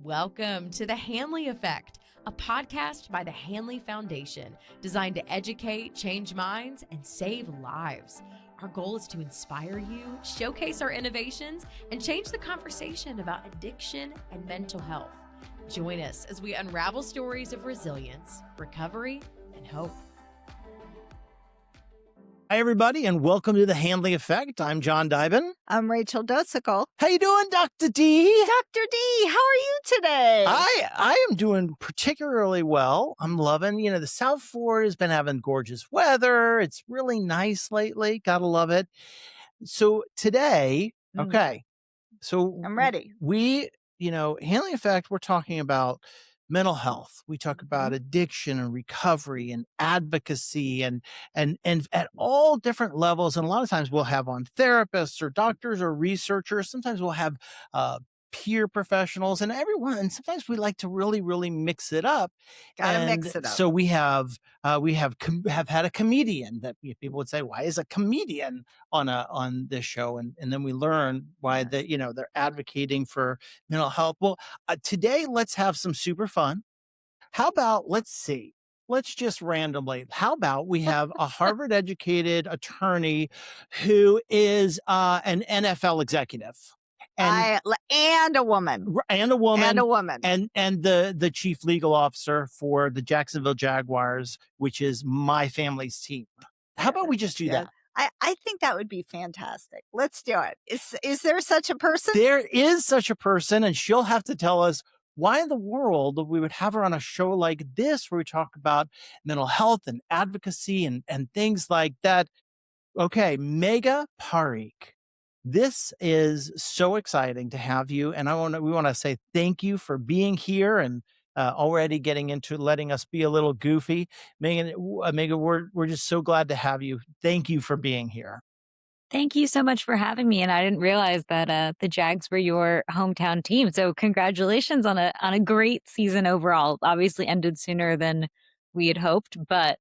Welcome to the Hanley Effect, a podcast by the Hanley Foundation designed to educate, change minds, and save lives. Our goal is to inspire you, showcase our innovations, and change the conversation about addiction and mental health. Join us as we unravel stories of resilience, recovery, and hope. Hi, everybody, and welcome to the Hanley Effect. I'm John Dyben. I'm Rachel Docekal. How you doing, Dr. D? Dr. D, how are you today? I am doing particularly well. I'm loving, the South Florida has been having gorgeous weather. It's really nice lately. Gotta love it. So today, so I'm ready. Hanley Effect, we're talking about mental health. We talk about addiction and recovery and advocacy and at all different levels. And a lot of times we'll have on therapists or doctors or researchers. Sometimes we'll have peer professionals and everyone. And sometimes we like to really, really mix it up. Gotta mix it up. So we have had a comedian that people would say, why is a comedian on this show? And then we learn why they're advocating for mental health. Well, today let's have some super fun. How about, let's just randomly, how about we have a Harvard educated attorney who is an NFL executive? And a woman. And the chief legal officer for the Jacksonville Jaguars, which is my family's team. How about we just do that? I think that would be fantastic. Let's do it. Is there such a person? There is such a person, and she'll have to tell us why in the world we would have her on a show like this where we talk about mental health and advocacy and things like that. Okay, Megha Parekh. This is so exciting to have you, and we want to say thank you for being here and already getting into letting us be a little goofy. Megha, we're just so glad to have you. Thank you for being here. Thank you so much for having me, and I didn't realize that the Jags were your hometown team. So congratulations on a great season overall. Obviously ended sooner than we had hoped, but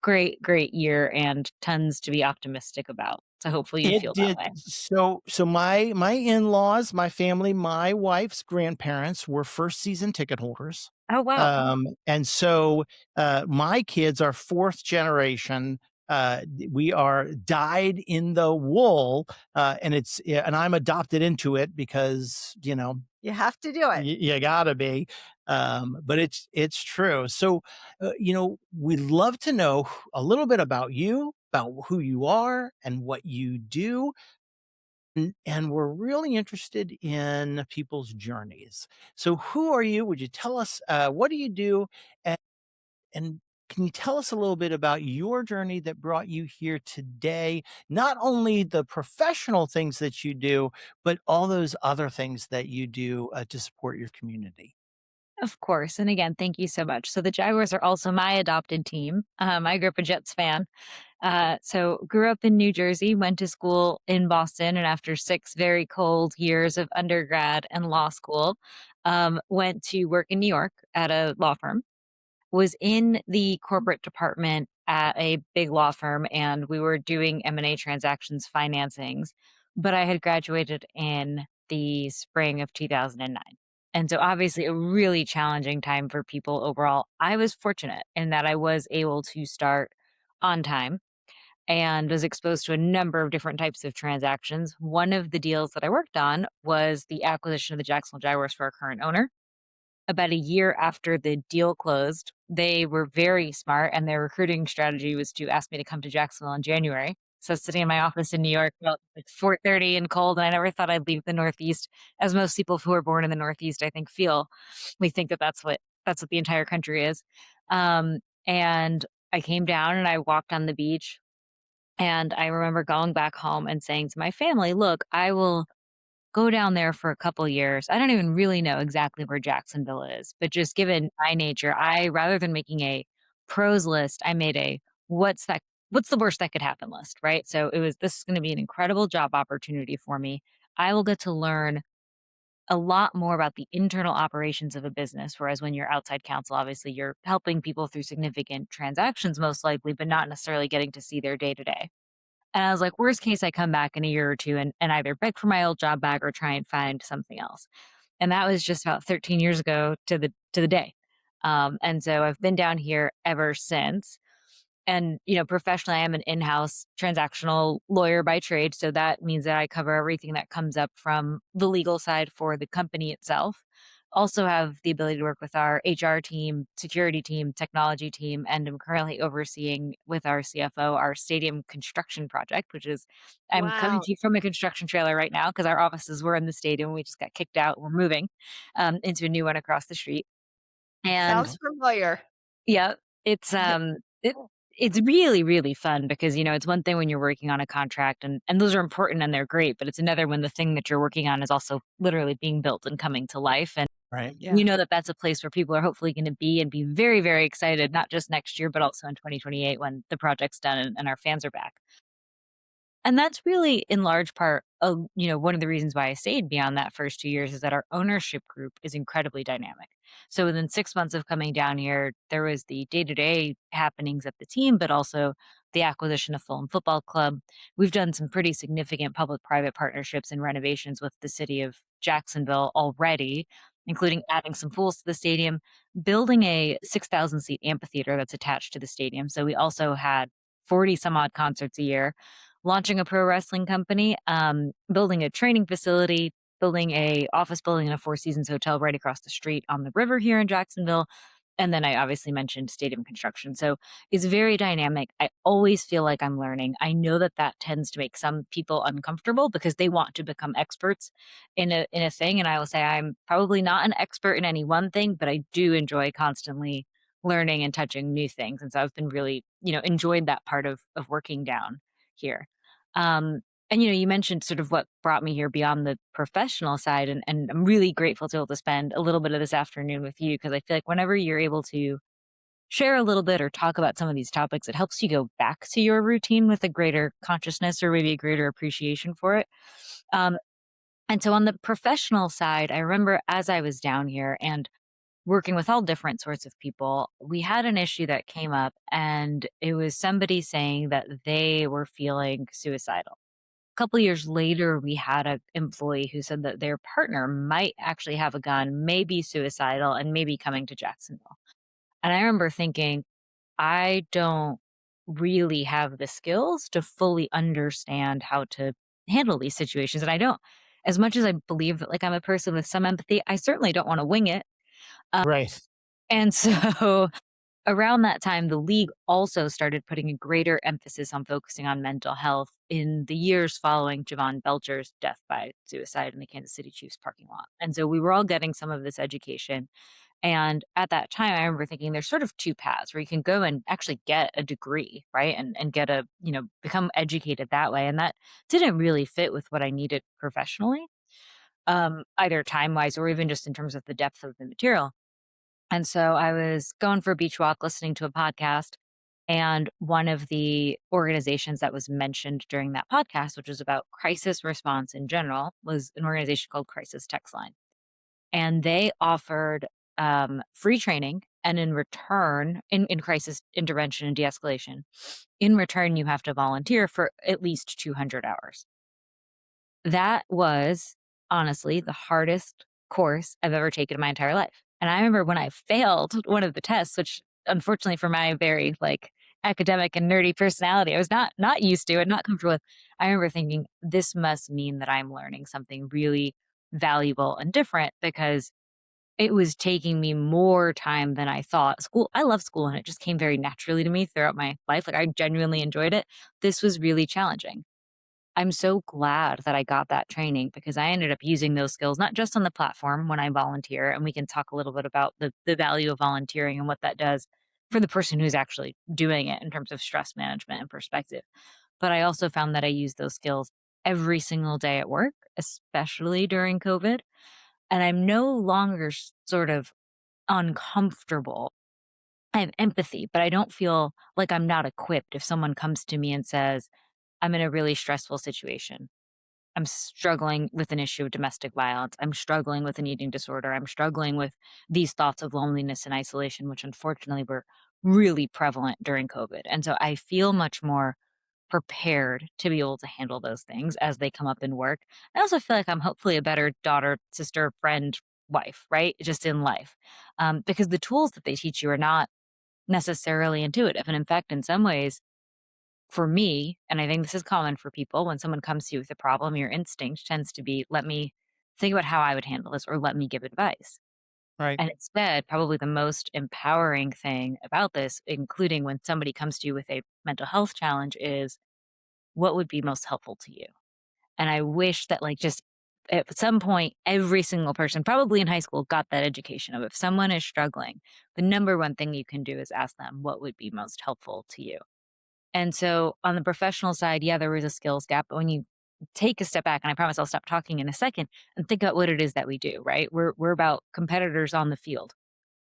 great year and tons to be optimistic about. So hopefully you feel that way. So my in-laws, my family, my wife's grandparents were first season ticket holders. Oh, wow. And so my kids are fourth generation. We are dyed in the wool, and I'm adopted into it because, you have to do it. You gotta be. But it's true. So, we'd love to know a little bit about you, about who you are and what you do. And we're really interested in people's journeys. So who are you? Would you tell us, what do you do? And can you tell us a little bit about your journey that brought you here today? Not only the professional things that you do, but all those other things that you do to support your community. Of course. And again, thank you so much. So the Jaguars are also my adopted team. I grew up a Jets fan. So grew up in New Jersey, went to school in Boston, and after 6 very cold years of undergrad and law school, went to work in New York at a law firm. Was in the corporate department at a big law firm, and we were doing M&A transactions, financings, but I had graduated in the spring of 2009. And so obviously a really challenging time for people overall. I was fortunate in that I was able to start on time and was exposed to a number of different types of transactions. One of the deals that I worked on was the acquisition of the Jacksonville Jaguars for our current owner. About a year after the deal closed, they were very smart, and their recruiting strategy was to ask me to come to Jacksonville in January. So sitting in my office in New York, about 4:30 and cold, and I never thought I'd leave the Northeast, as most people who are born in the Northeast, I think, feel. We think that that's what the entire country is. And I came down and I walked on the beach, and I remember going back home and saying to my family, look, I will go down there for a couple years. I don't even really know exactly where Jacksonville is, but just given my nature, rather than making a pros list, I made a what's the worst that could happen list, right? So this is going to be an incredible job opportunity for me. I will get to learn a lot more about the internal operations of a business. Whereas when you're outside counsel, obviously you're helping people through significant transactions, most likely, but not necessarily getting to see their day to day. And I was like, worst case, I come back in a year or two and either beg for my old job back or try and find something else. And that was just about 13 years ago to the day. And so I've been down here ever since. And, professionally, I am an in-house transactional lawyer by trade. So that means that I cover everything that comes up from the legal side for the company itself. Also have the ability to work with our HR team, security team, technology team, and I'm currently overseeing with our CFO our stadium construction project, which is I'm coming Wow. to you from a construction trailer right now because our offices were in the stadium. We just got kicked out. We're moving into a new one across the street. And Sounds familiar. yeah, it's it's really, really fun because, it's one thing when you're working on a contract and those are important and they're great, but it's another when the thing that you're working on is also literally being built and coming to life. And Right. Yeah. that that's a place where people are hopefully going to be and be very, very excited, not just next year, but also in 2028 when the project's done and our fans are back. And that's really in large part, one of the reasons why I stayed beyond that first 2 years is that our ownership group is incredibly dynamic. So within 6 months of coming down here, there was the day-to-day happenings at the team, but also the acquisition of Fulham Football Club. We've done some pretty significant public-private partnerships and renovations with the city of Jacksonville already, including adding some pools to the stadium, building a 6,000 seat amphitheater that's attached to the stadium. So we also had 40 some odd concerts a year, launching a pro wrestling company, building a training facility, building a office building in a Four Seasons hotel right across the street on the river here in Jacksonville. And then I obviously mentioned stadium construction. So it's very dynamic. I always feel like I'm learning. I know that that tends to make some people uncomfortable because they want to become experts in a thing. And I will say I'm probably not an expert in any one thing, but I do enjoy constantly learning and touching new things. And so I've been really, enjoyed that part of working down here. And you mentioned sort of what brought me here beyond the professional side, and I'm really grateful to be able to spend a little bit of this afternoon with you because I feel like whenever you're able to share a little bit or talk about some of these topics, it helps you go back to your routine with a greater consciousness or maybe a greater appreciation for it. Um, and so on the professional side, I remember as I was down here and working with all different sorts of people, we had an issue that came up, and it was somebody saying that they were feeling suicidal. A couple years later, we had an employee who said that their partner might actually have a gun, may be suicidal, and may be coming to Jacksonville. And I remember thinking, I don't really have the skills to fully understand how to handle these situations. And I don't, as much as I believe that like I'm a person with some empathy, I certainly don't want to wing it. Um, Right. and so around that time, the league also started putting a greater emphasis on focusing on mental health in the years following Javon Belcher's death by suicide in the Kansas City Chiefs parking lot. And so we were all getting some of this education. And at that time, I remember thinking there's sort of two paths where you can go and actually get a degree, right? And get become educated that way. And that didn't really fit with what I needed professionally, either time wise or even just in terms of the depth of the material. And so I was going for a beach walk, listening to a podcast. And one of the organizations that was mentioned during that podcast, which was about crisis response in general, was an organization called Crisis Text Line. And they offered free training. And in return, in crisis intervention and de escalation, in return, you have to volunteer for at least 200 hours. That was honestly the hardest course I've ever taken in my entire life. And I remember when I failed one of the tests, which unfortunately for my very like academic and nerdy personality, I was not used to and not comfortable with. I remember thinking, this must mean that I'm learning something really valuable and different because it was taking me more time than I thought. School, I love school and it just came very naturally to me throughout my life. Like I genuinely enjoyed it. This was really challenging. I'm so glad that I got that training because I ended up using those skills, not just on the platform when I volunteer, and we can talk a little bit about the value of volunteering and what that does for the person who's actually doing it in terms of stress management and perspective. But I also found that I use those skills every single day at work, especially during COVID. And I'm no longer sort of uncomfortable. I have empathy, but I don't feel like I'm not equipped if someone comes to me and says, I'm in a really stressful situation. I'm struggling with an issue of domestic violence. I'm struggling with an eating disorder. I'm struggling with these thoughts of loneliness and isolation, which unfortunately were really prevalent during COVID. And so I feel much more prepared to be able to handle those things as they come up in work. I also feel like I'm hopefully a better daughter, sister, friend, wife, right? Just in life. Because the tools that they teach you are not necessarily intuitive. And in fact, in some ways, for me, and I think this is common for people, when someone comes to you with a problem, your instinct tends to be, let me think about how I would handle this, or let me give advice. Right. And instead, probably the most empowering thing about this, including when somebody comes to you with a mental health challenge, is what would be most helpful to you. And I wish that, like, just at some point, every single person, probably in high school, got that education of, if someone is struggling, the number one thing you can do is ask them what would be most helpful to you. And so on the professional side, yeah, there was a skills gap. But when you take a step back, and I promise I'll stop talking in a second, and think about what it is that we do, right? We're about competitors on the field.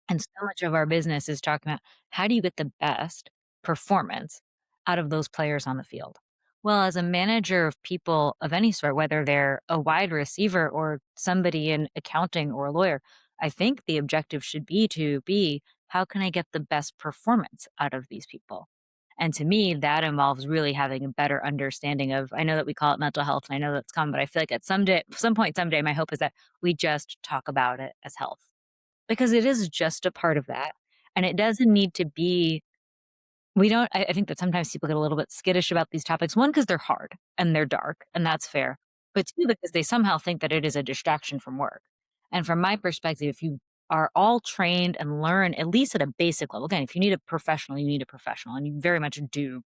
And so much of our business is talking about, how do you get the best performance out of those players on the field? Well, as a manager of people of any sort, whether they're a wide receiver or somebody in accounting or a lawyer, I think the objective should be to be, how can I get the best performance out of these people? And to me, that involves really having a better understanding of, I know that we call it mental health, and I know that's common, but I feel like at some point, someday, my hope is that we just talk about it as health, because it is just a part of that. And it doesn't need to be, we don't, I think that sometimes people get a little bit skittish about these topics. One, because they're hard and they're dark, and that's fair. But two, because they somehow think that it is a distraction from work. And from my perspective, if you are all trained and learn, at least at a basic level, again, if you need a professional, you need a professional, and you very much do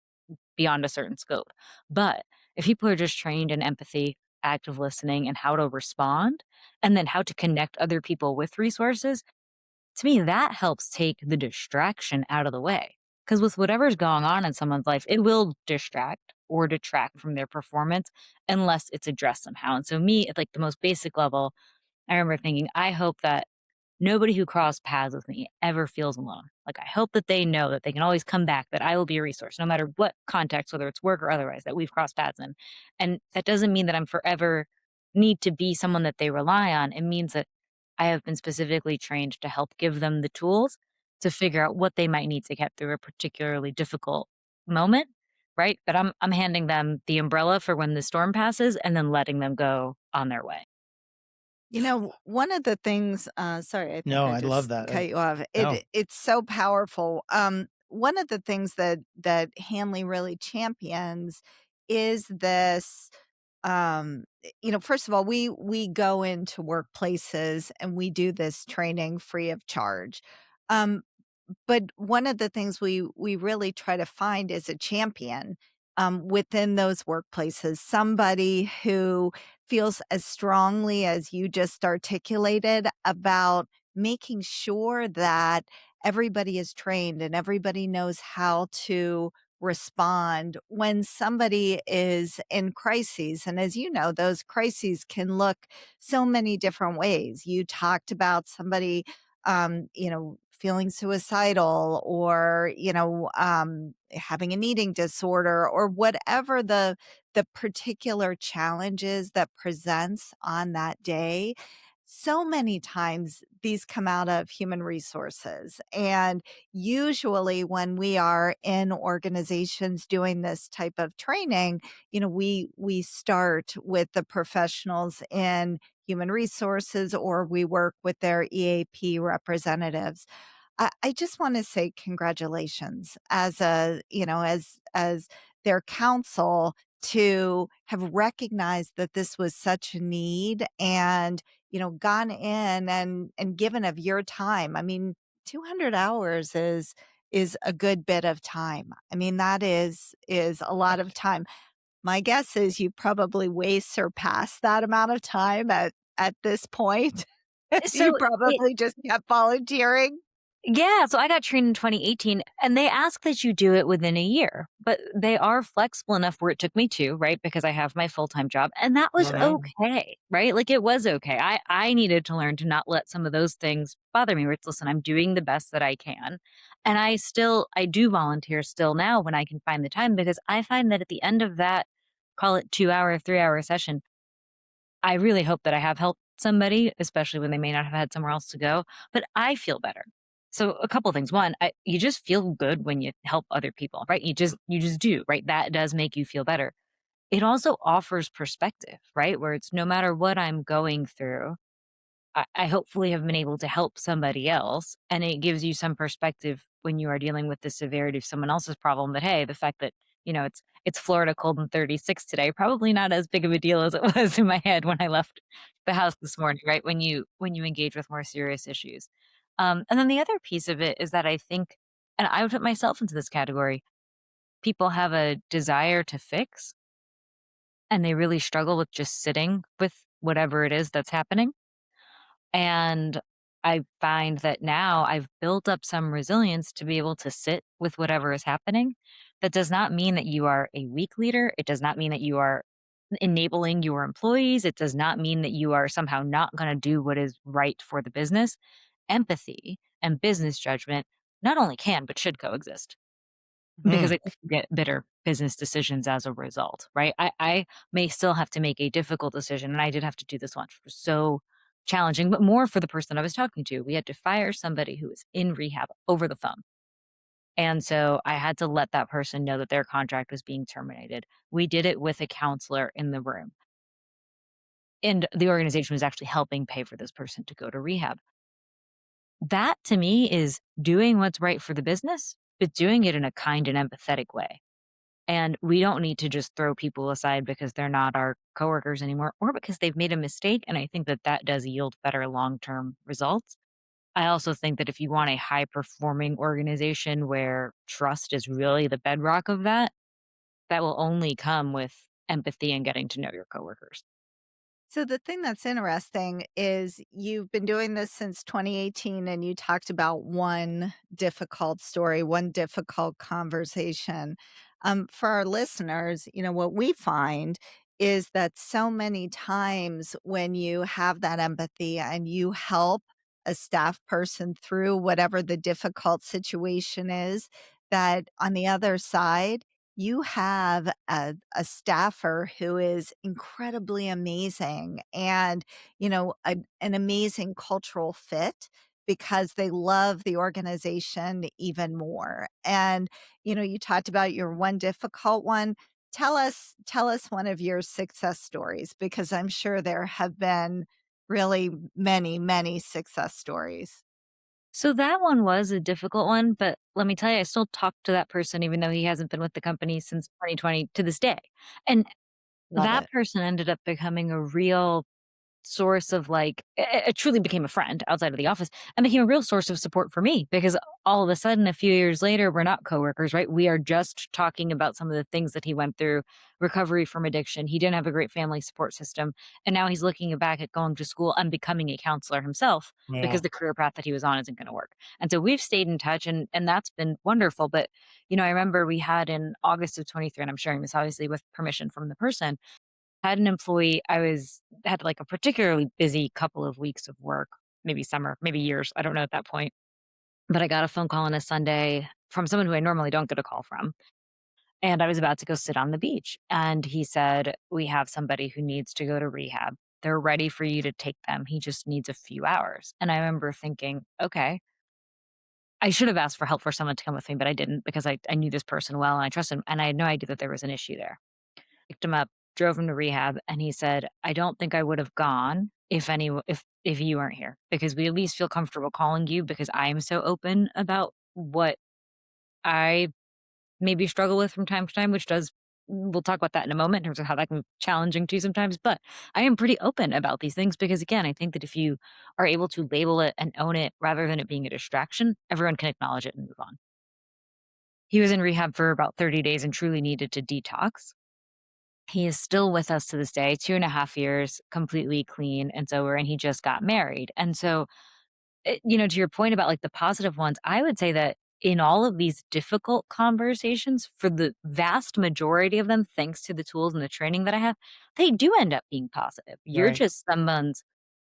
beyond a certain scope. But if people are just trained in empathy, active listening, and how to respond, and then how to connect other people with resources, to me, that helps take the distraction out of the way. Because with whatever's going on in someone's life, it will distract or detract from their performance unless it's addressed somehow. And so, me, at like the most basic level, I remember thinking, I hope that nobody who crossed paths with me ever feels alone. Like, I hope that they know that they can always come back, that I will be a resource, no matter what context, whether it's work or otherwise, that we've crossed paths in. And that doesn't mean that I'm forever need to be someone that they rely on. It means that I have been specifically trained to help give them the tools to figure out what they might need to get through a particularly difficult moment, right? But I'm handing them the umbrella for when the storm passes, and then letting them go on their way. One of the things, sorry, I think No, I I love just that. cut you off. No. It's so powerful. One of the things that Hanley really champions is this. First of all, we go into workplaces and we do this training free of charge. Um, but one of the things we really try to find is a champion within those workplaces, somebody who feels as strongly as you just articulated about making sure that everybody is trained and everybody knows how to respond when somebody is in crises. And as you know, those crises can look so many different ways. You talked about somebody feeling suicidal, or, having an eating disorder, or whatever the particular challenges that presents on that day. So many times these come out of human resources. And usually when we are in organizations doing this type of training, we start with the professionals in human resources, or we work with their EAP representatives. I just want to say congratulations as as their counsel, to have recognized that this was such a need, and gone in and given of your time. I mean, 200 hours is a good bit of time. I mean, that is a lot of time. My guess is you probably way surpassed that amount of time at this point. You So it, probably just kept volunteering. Yeah, so I got trained in 2018, and they ask that you do it within a year, but they are flexible enough where it took me 2, right? Because I have my full-time job, and that was Mhm. okay, right? Like, it was okay. I needed to learn to not let some of those things bother me, where it's, listen, I'm doing the best that I can. And I do volunteer still now when I can find the time, because I find that at the end of that, call it 2-hour, 3-hour session, I really hope that I have helped somebody, especially when they may not have had somewhere else to go, but I feel better. So a couple things. One, you just feel good when you help other people, right? You just do, right? That does make you feel better. It also offers perspective, right? Where it's, no matter what I'm going through, I hopefully have been able to help somebody else. And it gives you some perspective when you are dealing with the severity of someone else's problem that, hey, the fact that, it's Florida cold and 36 today, probably not as big of a deal as it was in my head when I left the house this morning, right? When you engage with more serious issues. And then the other piece of it is that I think, and I would put myself into this category, people have a desire to fix and they really struggle with just sitting with whatever it is that's happening. And I find that now I've built up some resilience to be able to sit with whatever is happening. That does not mean that you are a weak leader. It does not mean that you are enabling your employees. It does not mean that you are somehow not going to do what is right for the business. Empathy and business judgment not only can, but should coexist. Because Mm. I think you get better business decisions as a result, right? I may still have to make a difficult decision, and I did have to do this once, which was so challenging, but more for the person I was talking to. We had to fire somebody who was in rehab over the phone. And so I had to let that person know that their contract was being terminated. We did it with a counselor in the room. And the organization was actually helping pay for this person to go to rehab. That to me is doing what's right for the business, but doing it in a kind and empathetic way. And we don't need to just throw people aside because they're not our coworkers anymore or because they've made a mistake. And I think that that does yield better long-term results. I also think that if you want a high performing organization where trust is really the bedrock of that, that will only come with empathy and getting to know your coworkers. So the thing that's interesting is you've been doing this since 2018 and you talked about one difficult story, one difficult conversation. For our listeners, what we find is that so many times when you have that empathy and you help a staff person through whatever the difficult situation is, that on the other side, you have a staffer who is incredibly amazing and, an amazing cultural fit because they love the organization even more. And, you talked about your one difficult one. Tell us one of your success stories because I'm sure there have been really many, many success stories. So that one was a difficult one, but let me tell you, I still talk to that person even though he hasn't been with the company since 2020 to this day. And Love that it. person ended up becoming a real source of like it truly became a friend outside of the office and became a real source of support for me because all of a sudden a few years later we're not coworkers, right? We are just talking about some of the things that he went through, recovery from addiction. He didn't have a great family support system, and now he's looking back at going to school and becoming a counselor himself because Mm. the career path that he was on isn't going to work. And so we've stayed in touch, and that's been wonderful. But I remember we had in August of 23, and I'm sharing this obviously with permission from the person, had an employee. Had like a particularly busy couple of weeks of work, maybe summer, maybe years. I don't know at that point. But I got a phone call on a Sunday from someone who I normally don't get a call from. And I was about to go sit on the beach. And he said, "We have somebody who needs to go to rehab. They're ready for you to take them. He just needs a few hours." And I remember thinking, okay, I should have asked for help for someone to come with me, but I didn't because I knew this person well and I trusted him. And I had no idea that there was an issue there. Picked him up, drove him to rehab, and he said, "I don't think I would have gone if you weren't here because we at least feel comfortable calling you because I am so open about what I maybe struggle with from time to time, which does we'll talk about that in a moment in terms of how that can be challenging too sometimes, but I am pretty open about these things because again, I think that if you are able to label it and own it rather than it being a distraction, everyone can acknowledge it and move on." He was in rehab for about 30 days and truly needed to detox. He is still with us to this day, 2.5 years, completely clean and sober, and he just got married. And so, to your point about like the positive ones, I would say that in all of these difficult conversations, for the vast majority of them, thanks to the tools and the training that I have, they do end up being positive. You're Right. just someone's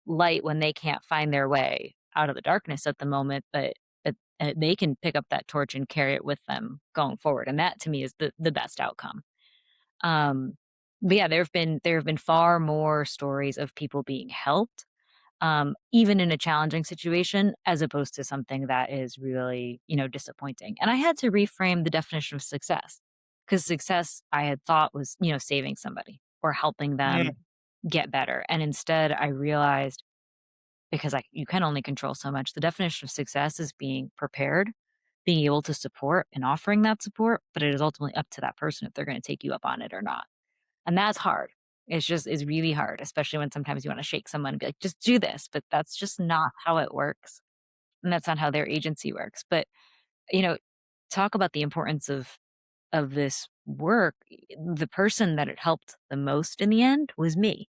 light when they can't find their way out of the darkness at the moment, but they can pick up that torch and carry it with them going forward. And that to me is the best outcome. Um, but yeah, there have been far more stories of people being helped, even in a challenging situation, as opposed to something that is really, disappointing. And I had to reframe the definition of success because success I had thought was, saving somebody or helping them Mm. get better. And instead I realized because you can only control so much. The definition of success is being prepared, being able to support and offering that support, but it is ultimately up to that person if they're going to take you up on it or not. And that's hard. It's really hard, especially when sometimes you want to shake someone and be like, just do this. But that's just not how it works. And that's not how their agency works. But, you know, talk about the importance of this work. The person that it helped the most in the end was me.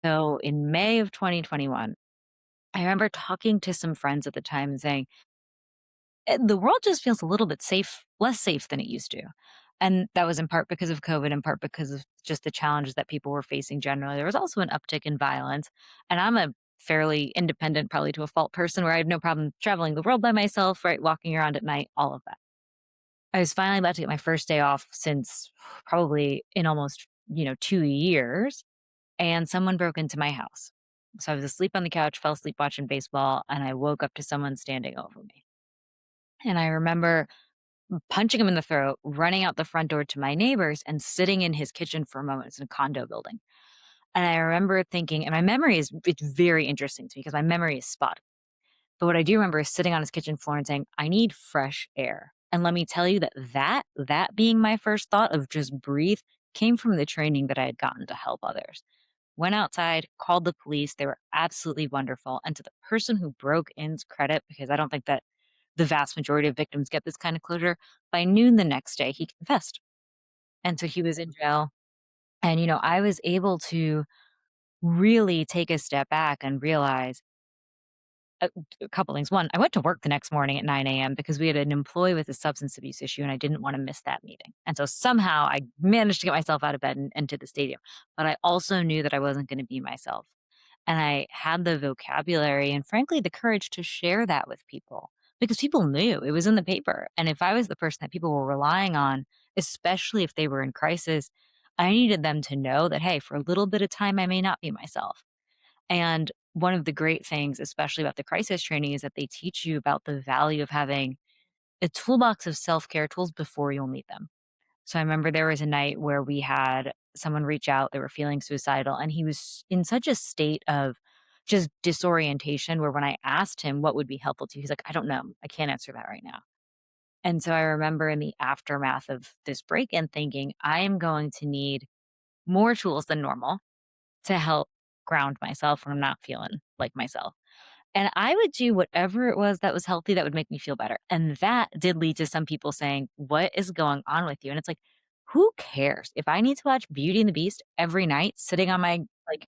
So in May of 2021, I remember talking to some friends at the time and saying, the world just feels a little bit less safe than it used to. And that was in part because of COVID, in part because of just the challenges that people were facing generally. There was also an uptick in violence. And I'm a fairly independent, probably to a fault person where I had no problem traveling the world by myself, right? Walking around at night, all of that. I was finally about to get my first day off since probably in almost, 2 years. And someone broke into my house. So I was asleep on the couch, fell asleep watching baseball, and I woke up to someone standing over me. And I remember punching him in the throat, running out the front door to my neighbors, and sitting in his kitchen for a moment. It's in a condo building. And I remember thinking, and my memory it's very interesting to me because my memory is spot. But what I do remember is sitting on his kitchen floor and saying, I need fresh air. And let me tell you that being my first thought of just breathe came from the training that I had gotten to help others. Went outside, called the police. They were absolutely wonderful. And to the person who broke in's credit, because I don't think that the vast majority of victims get this kind of closure, by noon the next day, he confessed. And so he was in jail. And, I was able to really take a step back and realize a, a couple things. One, I went to work the next morning at 9 a.m. because we had an employee with a substance abuse issue and I didn't want to miss that meeting. And so somehow I managed to get myself out of bed and to the stadium. But I also knew that I wasn't going to be myself. And I had the vocabulary and frankly the courage to share that with people because people knew it was in the paper. And if I was the person that people were relying on, especially if they were in crisis, I needed them to know that, hey, for a little bit of time, I may not be myself. And one of the great things, especially about the crisis training, is that they teach you about the value of having a toolbox of self care tools before you'll need them. So I remember there was a night where we had someone reach out, they were feeling suicidal, and he was in such a state of just disorientation where when I asked him what would be helpful to you, he's like, I don't know. I can't answer that right now. And so I remember in the aftermath of this break in thinking, I am going to need more tools than normal to help ground myself when I'm not feeling like myself. And I would do whatever it was that was healthy that would make me feel better. And that did lead to some people saying, what is going on with you? And it's like, who cares? If I need to watch Beauty and the Beast every night sitting on my like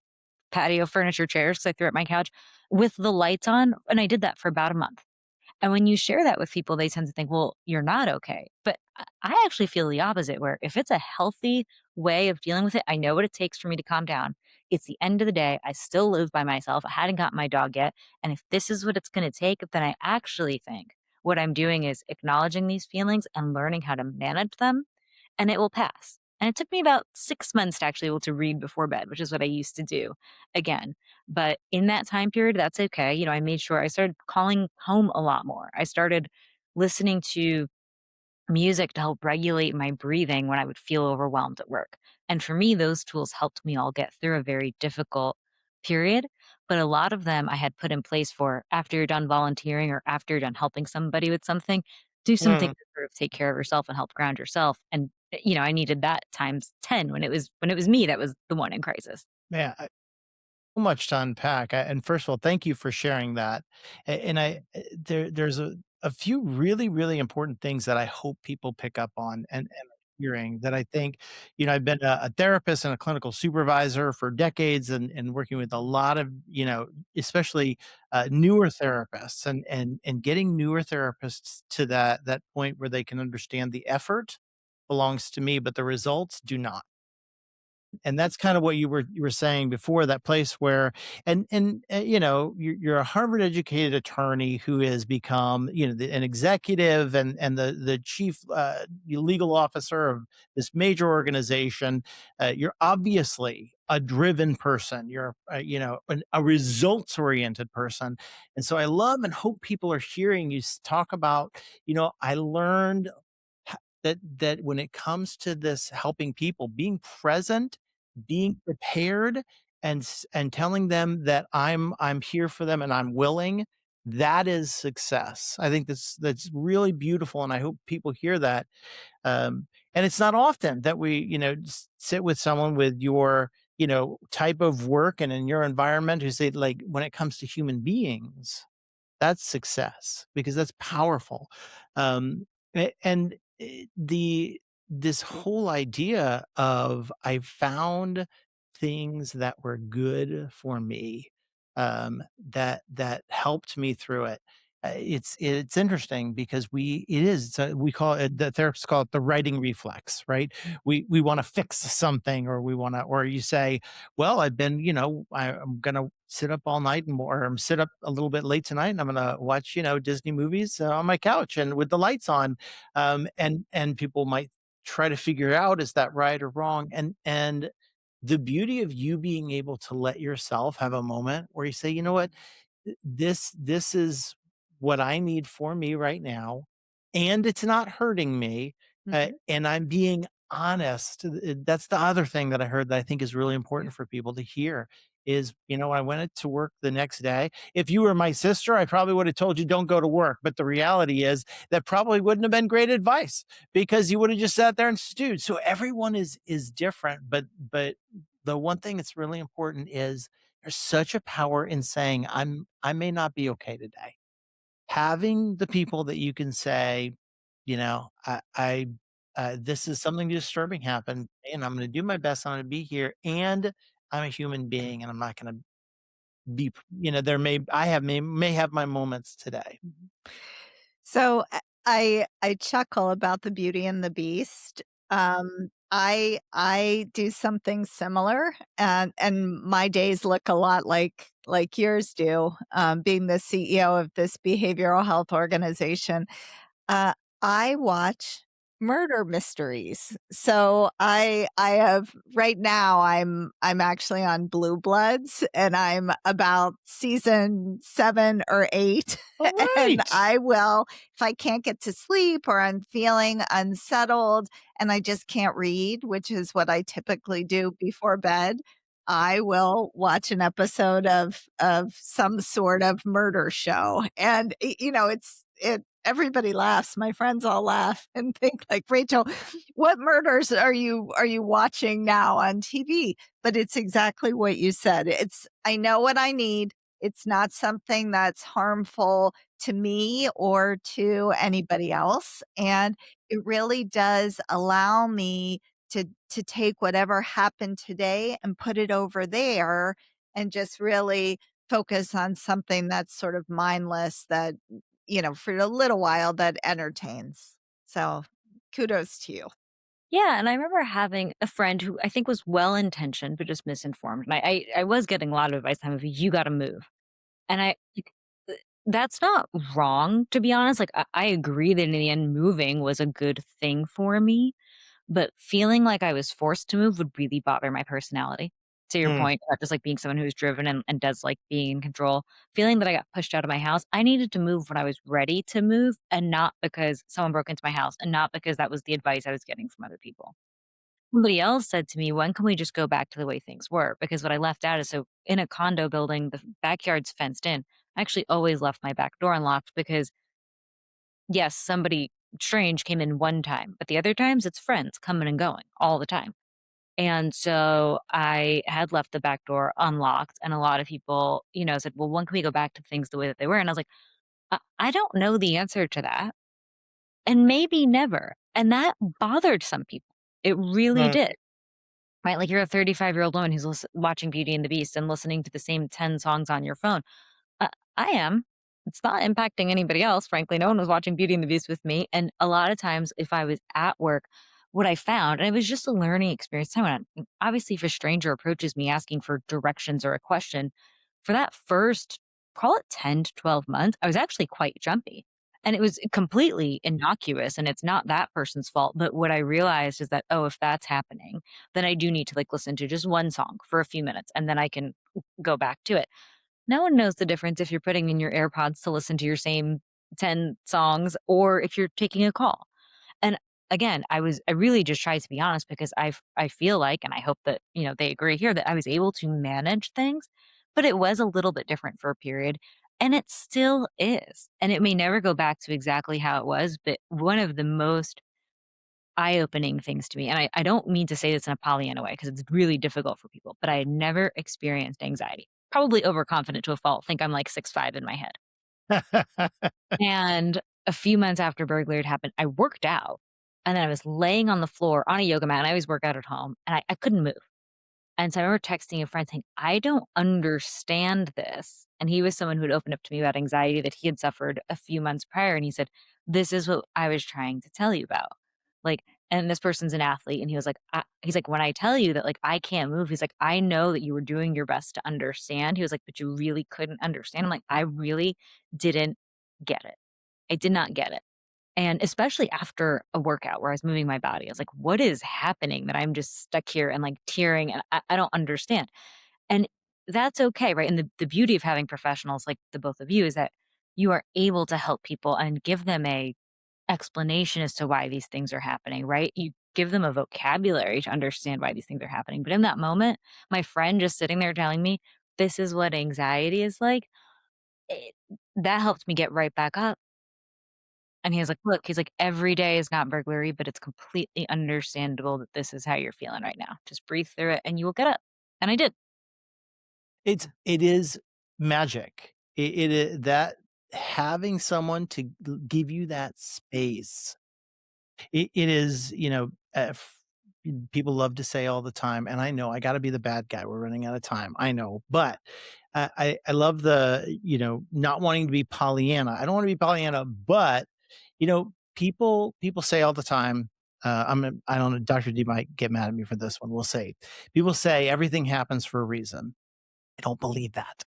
patio furniture chairs because I threw it at my couch with the lights on, and I did that for about a month. And when you share that with people, they tend to think, well, you're not okay. But I actually feel the opposite, where if it's a healthy way of dealing with it, I know what it takes for me to calm down. It's the end of the day. I still live by myself. I hadn't gotten my dog yet. And if this is what it's going to take, then I actually think what I'm doing is acknowledging these feelings and learning how to manage them, and it will pass. And it took me about 6 months to actually able to read before bed, which is what I used to do again. But in that time period, that's okay. I made sure I started calling home a lot more. I started listening to music to help regulate my breathing when I would feel overwhelmed at work. And for me, those tools helped me all get through a very difficult period. But a lot of them I had put in place for after you're done volunteering or after you're done helping somebody with something, do something Mm, to sort of take care of yourself and help ground yourself. And I needed that times 10 when it was me that was the one in crisis. yeah, so much to unpack. And first of all, thank you for sharing that. And there's a few really, really important things that I hope people pick up on and are hearing that I think, I've been a therapist and a clinical supervisor for decades and working with a lot of, especially newer therapists and getting newer therapists to that point where they can understand the effort belongs to me, but the results do not. And that's kind of what you were saying before, that place where you're a Harvard educated attorney who has become, an executive and the chief legal officer of this major organization. You're obviously a driven person. You're a results oriented person. And so I love and hope people are hearing you talk about, I learned that when it comes to this helping people, being present, being prepared, and telling them that I'm here for them and I'm willing, that is success. I think that's really beautiful, and I hope people hear that. And it's not often that we, sit with someone with your, type of work and in your environment who say, like, when it comes to human beings, that's success because that's powerful. And the this whole idea of I found things that were good for me, that helped me through it. It's interesting because we call it, the therapists call it the writing reflex, right? We want to fix something, or we want to, or you say, well, I've been, I'm going to sit up all night or I'm sit up a little bit late tonight and I'm going to watch, Disney movies on my couch and with the lights on. And people might try to figure out, is that right or wrong? And the beauty of you being able to let yourself have a moment where you say, you know what, this is what I need for me right now, and it's not hurting me, and I'm being honest. That's the other thing that I heard that I think is really important for people to hear is, I went to work the next day. If you were my sister, I probably would have told you don't go to work. But the reality is that probably wouldn't have been great advice because you would have just sat there and stewed. So everyone is different. But the one thing that's really important is there's such a power in saying, I may not be okay today. Having the people that you can say, this is something disturbing happened, and I'm going to do my best. I'm going to be here, and I'm a human being, and I'm not going to be. There may have my moments today. So I chuckle about the Beauty and the Beast. I do something similar, and my days look a lot like yours do. Being the CEO of this behavioral health organization, uh, I watch murder mysteries. So I have right now I'm actually on Blue Bloods and I'm about season 7 or 8. All And right. I will, if I can't get to sleep or I'm feeling unsettled and I just can't read, which is what I typically do before bed, I will watch an episode of some sort of murder show. And it everybody laughs. My friends all laugh and think like, Rachel, what murders are you watching now on TV? But it's exactly what you said. I know what I need. It's not something that's harmful to me or to anybody else. And it really does allow me to take whatever happened today and put it over there and just really focus on something that's sort of mindless that for a little while that entertains. So kudos to you. Yeah, and I remember having a friend who I think was well-intentioned, but just misinformed, and I was getting a lot of advice of, "You gotta move." And that's not wrong, to be honest, like, I agree that in the end, moving was a good thing for me, but feeling like I was forced to move would really bother my personality. To your Mm, point about just, like, being someone who's driven and does like being in control, feeling that I got pushed out of my house, I needed to move when I was ready to move, and not because someone broke into my house, and not because that was the advice I was getting from other people. Somebody else said to me, "When can we just go back to the way things were?" Because what I left out is, so in a condo building, the backyard's fenced in. I actually always left my back door unlocked because, yes, somebody strange came in one time, but the other times it's friends coming and going all the time. And so I had left the back door unlocked, and a lot of people, said, "Well, when can we go back to things the way that they were?" And I was like, I don't know the answer to that, and maybe never." And that bothered some people. It really mm. did. Right? Like, you're a 35-year-old woman who's watching Beauty and the Beast and listening to the same 10 songs on your phone. Uh, I am. It's not impacting anybody else, frankly. No one was watching Beauty and the Beast with me. And a lot of times, if I was at work, what I found, and it was just a learning experience. Obviously, if a stranger approaches me asking for directions or a question, for that first, call it 10 to 12 months, I was actually quite jumpy. And it was completely innocuous, and it's not that person's fault. But what I realized is that, oh, if that's happening, then I do need to like listen to just one song for a few minutes, and then I can go back to it. No one knows the difference if you're putting in your AirPods to listen to your same 10 songs or if you're taking a call. And again, I really just tried to be honest because I feel like, and I hope that, they agree here that I was able to manage things, but it was a little bit different for a period. And it still is. And it may never go back to exactly how it was, but one of the most eye-opening things to me, and I don't mean to say this in a Pollyanna way because it's really difficult for people, but I had never experienced anxiety. Probably overconfident to a fault, think I'm like 6'5" in my head. And a few months after burglary had happened, I worked out, and then I was laying on the floor on a yoga mat, and I always work out at home, and I couldn't move. And so I remember texting a friend saying, "I don't understand this." And he was someone who had opened up to me about anxiety that he had suffered a few months prior, and he said, "This is what I was trying to tell you about." Like, and this person's an athlete, and he was like, he's like, "When I tell you that, like, I can't move," he's like, "I know that you were doing your best to understand." He was like, "But you really couldn't understand." I'm like, "I really didn't get it. I did not get it." And especially after a workout where I was moving my body, I was like, "What is happening that I'm just stuck here and, like, tearing, and I don't understand." And that's okay, right? And the beauty of having professionals like the both of you is that you are able to help people and give them a explanation as to why these things are happening, right? You give them a vocabulary to understand why these things are happening. But in that moment, my friend just sitting there telling me, "This is what anxiety is like," it that helped me get right back up. And he was like, "Look," he's like, "every day is not burglary, but it's completely understandable that this is how you're feeling right now. Just breathe through it and you will get up." And I did. It is magic. That having someone to give you that space. It is, people love to say all the time, and I know I gotta be the bad guy, we're running out of time, I know, but I love the, not wanting to be Pollyanna. I don't wanna be Pollyanna, but, people say all the time, I don't know, Dr. D might get mad at me for this one, we'll see. People say everything happens for a reason. I don't believe that.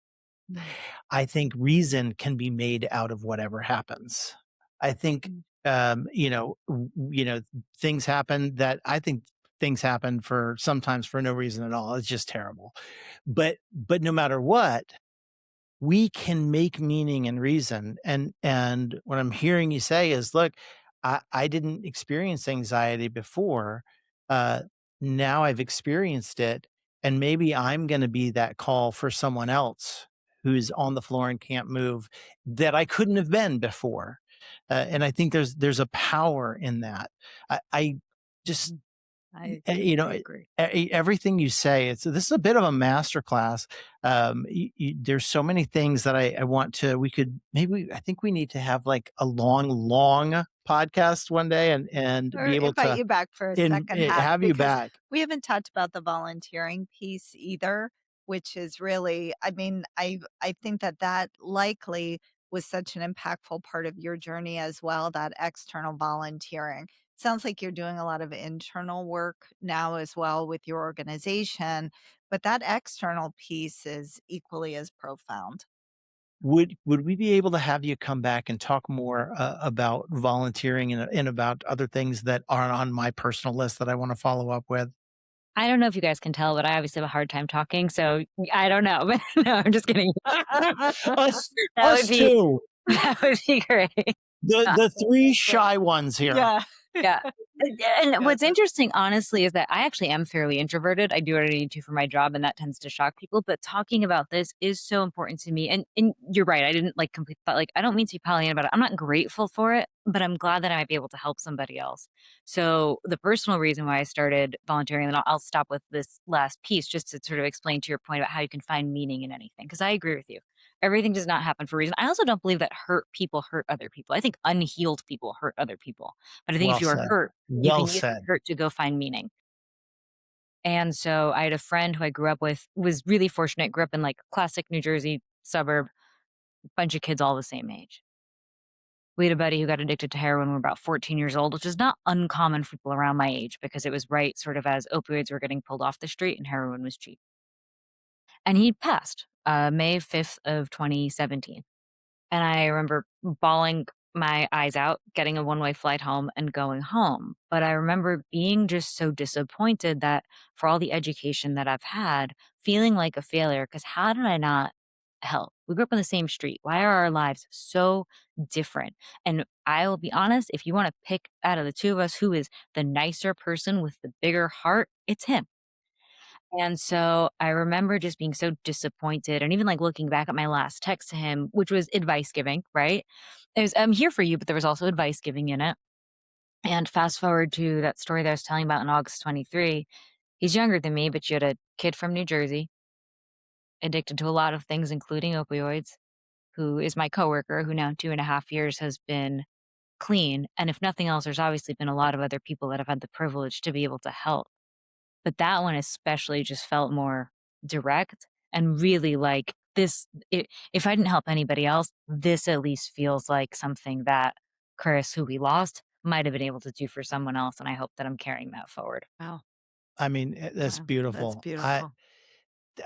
Mm. I think reason can be made out of whatever happens. I think, Mm. things happen that I think things happen for sometimes for no reason at all. It's just terrible. But no matter what, we can make meaning and reason. And what I'm hearing you say is, look, I didn't experience anxiety before. Uh, Now I've experienced it, and maybe I'm going to be that call for someone else who's on the floor and can't move that I couldn't have been before. And I think there's a power in that. I just I agree. everything you say, this is a bit of a masterclass. There's so many things that I want to. We could maybe. I think we need to have like a long podcast one day and Or be able invite to you back for a second half have you because back. we haven't talked about the volunteering piece either, which is really, I mean, I think that that likely was such an impactful part of your journey as well, that external volunteering. Sounds like you're doing a lot of internal work now as well with your organization, but that external piece is equally as profound. Would we be able to have you come back and talk more about volunteering and about other things that are on my personal list that I want to follow up with? I don't know if you guys can tell, but I obviously have a hard time talking, so I don't know. But no, I'm just kidding. us, That would us be too. that would be great. The three shy ones here. Yeah. Yeah. And Yeah, what's interesting, honestly, is that I actually am fairly introverted. I do what I need to for my job, and that tends to shock people. But talking about this is so important to me. And you're right. I didn't like complete thought. Like I don't mean to be Pollyanna about it. I'm not grateful for it, but I'm glad that I might be able to help somebody else. So the personal reason why I started volunteering, and I'll stop with this last piece just to sort of explain to your point about how you can find meaning in anything. Because I agree with you. Everything does not happen for a reason. I also don't believe that hurt people hurt other people. I think unhealed people hurt other people. But I think if Well you are said. hurt, you Well can use said. the hurt to go find meaning. And so I had a friend who I grew up with, was really fortunate, grew up in like classic New Jersey suburb, bunch of kids all the same age. We had a buddy who got addicted to heroin when we were about 14 years old, which is not uncommon for people around my age because it was right sort of as opioids were getting pulled off the street and heroin was cheap. And he passed May 5th of 2017. And I remember bawling my eyes out, getting a one-way flight home and going home. But I remember being just so disappointed that for all the education that I've had, feeling like a failure, because how did I not help? We grew up on the same street. Why are our lives so different? And I will be honest, if you want to pick out of the two of us who is the nicer person with the bigger heart, it's him. And so I remember just being so disappointed and even like looking back at my last text to him, which was advice giving, right? It was, I'm here for you, but there was also advice giving in it. And fast forward to that story that I was telling about in August 23. He's younger than me, but you had a kid from New Jersey, addicted to a lot of things, including opioids, who is my coworker, who now 2.5 years has been clean. And if nothing else, there's obviously been a lot of other people that have had the privilege to be able to help. But that one especially just felt more direct and really like this. If I didn't help anybody else, this at least feels like something that Chris, who we lost, might have been able to do for someone else. And I hope that I'm carrying that forward. Wow. I mean, that's Wow. That's beautiful. beautiful.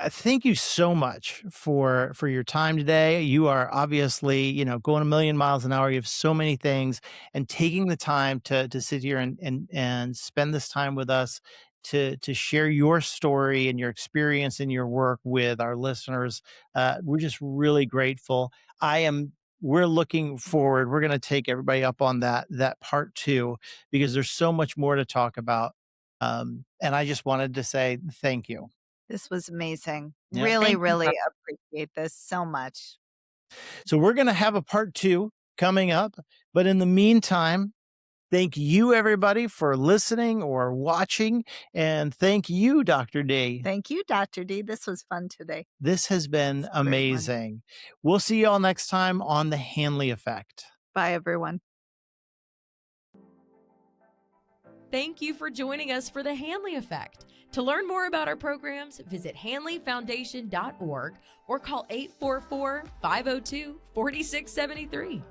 Thank you so much for your time today. You are obviously, going a million miles an hour. You have so many things, and taking the time to sit here and spend this time with us to share your story and your experience and your work with our listeners. We're just really grateful. We're looking forward. We're going to take everybody up on that part 2, because there's so much more to talk about. And I just wanted to say thank you. This was amazing. Yeah. Really, Thank you, really Brooke. appreciate this so much. So we're going to have a part 2 coming up. But in the meantime, thank you, everybody, for listening or watching. And thank you, Dr. D. Thank you, Dr. D. This was fun today. This has been It's very fun. amazing. We'll see you all next time on The Hanley Effect. Bye, everyone. Thank you for joining us for the Hanley Effect. To learn more about our programs, visit hanleyfoundation.org or call 844-502-4673.